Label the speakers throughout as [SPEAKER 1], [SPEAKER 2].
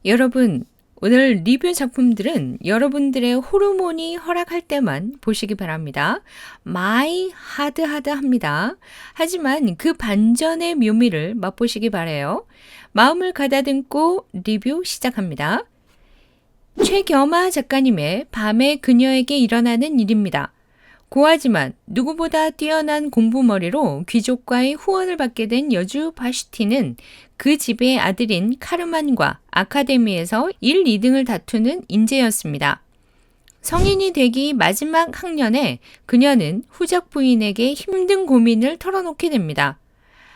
[SPEAKER 1] 여러분, 오늘 리뷰 작품들은 여러분들의 호르몬이 허락할 때만 보시기 바랍니다. 많이 하드하드합니다. 하지만 그 반전의 묘미를 맛보시기 바래요. 마음을 가다듬고 리뷰 시작합니다. 최겸아 작가님의 밤에 그녀에게 일어나는 일입니다. 고하지만 누구보다 뛰어난 공부머리로 귀족과의 후원을 받게 된 여주 바슈티는 그 집의 아들인 카르만과 아카데미에서 1, 2등을 다투는 인재였습니다. 성인이 되기 마지막 학년에 그녀는 후작 부인에게 힘든 고민을 털어놓게 됩니다.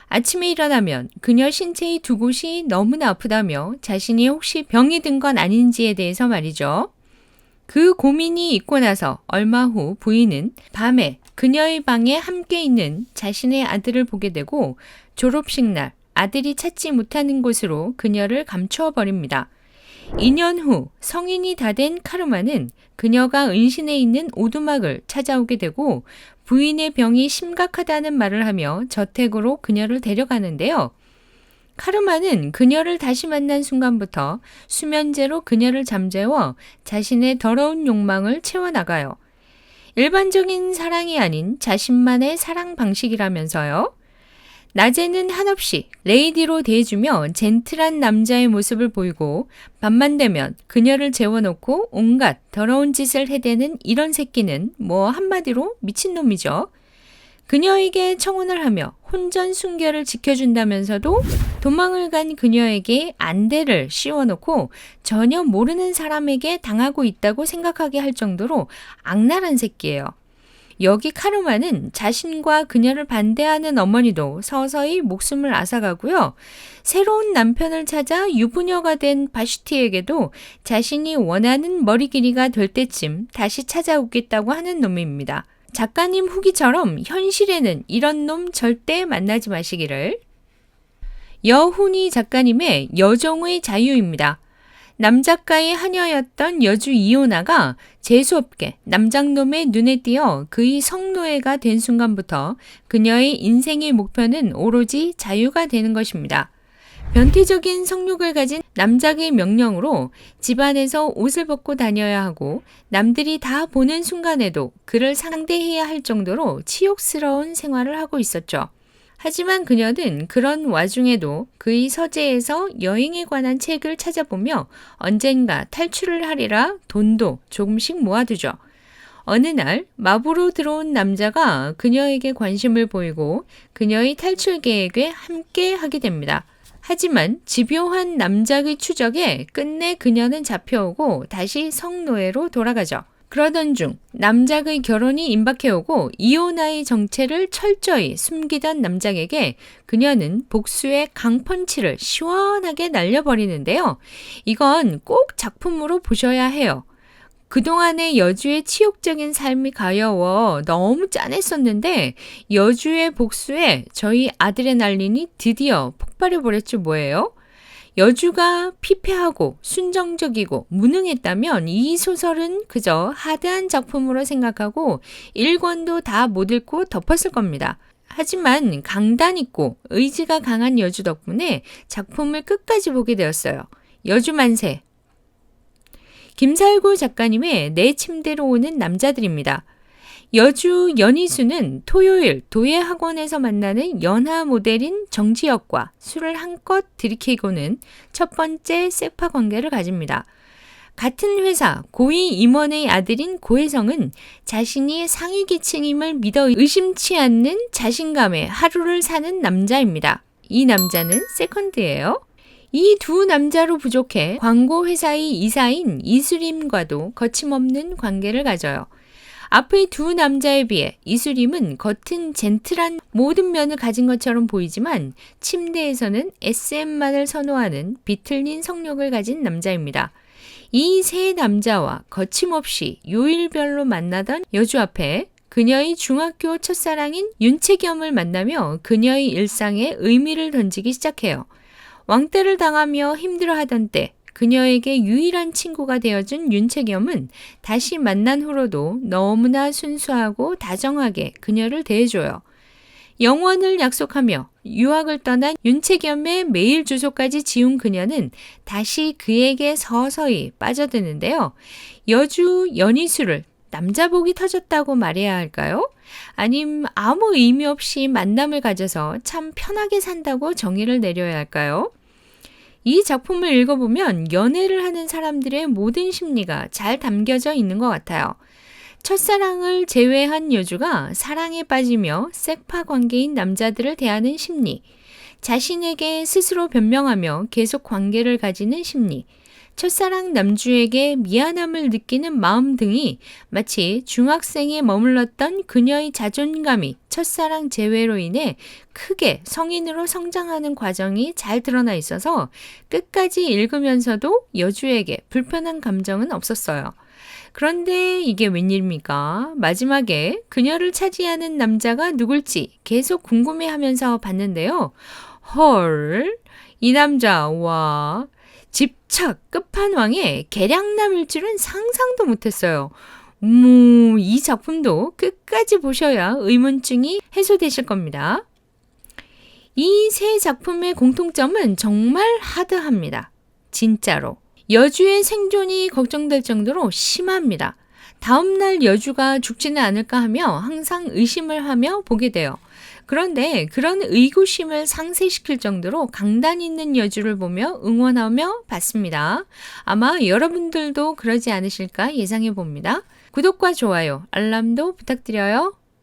[SPEAKER 1] 아침에 일어나면 그녀 신체의 두 곳이 너무나 아프다며 자신이 혹시 병이 든 건 아닌지에 대해서 말이죠. 그 고민이 있고 나서 얼마 후 부인은 밤에 그녀의 방에 함께 있는 자신의 아들을 보게 되고 졸업식 날 아들이 찾지 못하는 곳으로 그녀를 감추어 버립니다. 2년 후 성인이 다 된 카르마는 그녀가 은신해 있는 오두막을 찾아오게 되고 부인의 병이 심각하다는 말을 하며 저택으로 그녀를 데려가는데요. 카르마는 그녀를 다시 만난 순간부터 수면제로 그녀를 잠재워 자신의 더러운 욕망을 채워나가요. 일반적인 사랑이 아닌 자신만의 사랑 방식이라면서요. 낮에는 한없이 레이디로 대해주며 젠틀한 남자의 모습을 보이고 밤만 되면 그녀를 재워놓고 온갖 더러운 짓을 해대는 이런 새끼는 뭐 한마디로 미친놈이죠. 그녀에게 청혼을 하며 혼전순결을 지켜준다면서도 도망을 간 그녀에게 안대를 씌워놓고 전혀 모르는 사람에게 당하고 있다고 생각하게 할 정도로 악랄한 새끼예요. 여기 카르마는 자신과 그녀를 반대하는 어머니도 서서히 목숨을 앗아가고요. 새로운 남편을 찾아 유부녀가 된 바슈티에게도 자신이 원하는 머리 길이가 될 때쯤 다시 찾아오겠다고 하는 놈입니다. 작가님 후기처럼 현실에는 이런 놈 절대 만나지 마시기를. 여훈이 작가님의 여정의 자유입니다. 남작가의 하녀였던 여주 이오나가 재수없게 남장놈의 눈에 띄어 그의 성노예가 된 순간부터 그녀의 인생의 목표는 오로지 자유가 되는 것입니다. 변태적인 성욕을 가진 남작의 명령으로 집안에서 옷을 벗고 다녀야 하고 남들이 다 보는 순간에도 그를 상대해야 할 정도로 치욕스러운 생활을 하고 있었죠. 하지만 그녀는 그런 와중에도 그의 서재에서 여행에 관한 책을 찾아보며 언젠가 탈출을 하리라 돈도 조금씩 모아두죠. 어느 날 마부로 들어온 남자가 그녀에게 관심을 보이고 그녀의 탈출 계획에 함께 하게 됩니다. 하지만 집요한 남작의 추적에 끝내 그녀는 잡혀오고 다시 성노예로 돌아가죠. 그러던 중 남작의 결혼이 임박해오고 이오나의 정체를 철저히 숨기던 남작에게 그녀는 복수의 강펀치를 시원하게 날려버리는데요. 이건 꼭 작품으로 보셔야 해요. 그동안의 여주의 치욕적인 삶이 가여워 너무 짠했었는데 여주의 복수에 저희 아드레날린이 드디어 폭발해버렸죠 뭐예요? 여주가 피폐하고 순정적이고 무능했다면 이 소설은 그저 하드한 작품으로 생각하고 1권도 다 못 읽고 덮었을 겁니다. 하지만 강단 있고 의지가 강한 여주 덕분에 작품을 끝까지 보게 되었어요. 여주 만세! 김살구 작가님의 내 침대로 오는 남자들입니다. 여주 연희수는 토요일 도예학원에서 만나는 연하 모델인 정지혁과 술을 한껏 들이키고는 첫 번째 섹파 관계를 가집니다. 같은 회사 고위 임원의 아들인 고혜성은 자신이 상위 계층임을 믿어 의심치 않는 자신감에 하루를 사는 남자입니다. 이 남자는 세컨드예요. 이 두 남자로 부족해 광고회사의 이사인 이수림과도 거침없는 관계를 가져요. 앞의 두 남자에 비해 이수림은 겉은 젠틀한 모든 면을 가진 것처럼 보이지만 침대에서는 SM만을 선호하는 비틀린 성욕을 가진 남자입니다. 이 세 남자와 거침없이 요일별로 만나던 여주 앞에 그녀의 중학교 첫사랑인 윤채겸을 만나며 그녀의 일상에 의미를 던지기 시작해요. 왕따를 당하며 힘들어하던 때 그녀에게 유일한 친구가 되어준 윤채겸은 다시 만난 후로도 너무나 순수하고 다정하게 그녀를 대해줘요. 영원을 약속하며 유학을 떠난 윤채겸의 메일 주소까지 지운 그녀는 다시 그에게 서서히 빠져드는데요. 여주 연희수를 남자복이 터졌다고 말해야 할까요? 아님 아무 의미 없이 만남을 가져서 참 편하게 산다고 정의를 내려야 할까요? 이 작품을 읽어보면 연애를 하는 사람들의 모든 심리가 잘 담겨져 있는 것 같아요. 첫사랑을 제외한 여주가 사랑에 빠지며 색파 관계인 남자들을 대하는 심리, 자신에게 스스로 변명하며 계속 관계를 가지는 심리, 첫사랑 남주에게 미안함을 느끼는 마음 등이 마치 중학생에 머물렀던 그녀의 자존감이 첫사랑 재회로 인해 크게 성인으로 성장하는 과정이 잘 드러나 있어서 끝까지 읽으면서도 여주에게 불편한 감정은 없었어요. 그런데 이게 웬일입니까? 마지막에 그녀를 차지하는 남자가 누굴지 계속 궁금해하면서 봤는데요. 헐, 이 남자, 와, 집착 끝판왕의 계량남일 줄은 상상도 못했어요. 이 작품도 끝까지 보셔야 의문증이 해소되실 겁니다. 이 세 작품의 공통점은 정말 하드합니다. 진짜로. 여주의 생존이 걱정될 정도로 심합니다. 다음날 여주가 죽지는 않을까 하며 항상 의심을 하며 보게 돼요. 그런데 그런 의구심을 상쇄시킬 정도로 강단 있는 여주를 보며 응원하며 봤습니다. 아마 여러분들도 그러지 않으실까 예상해 봅니다. 구독과 좋아요, 알람도 부탁드려요.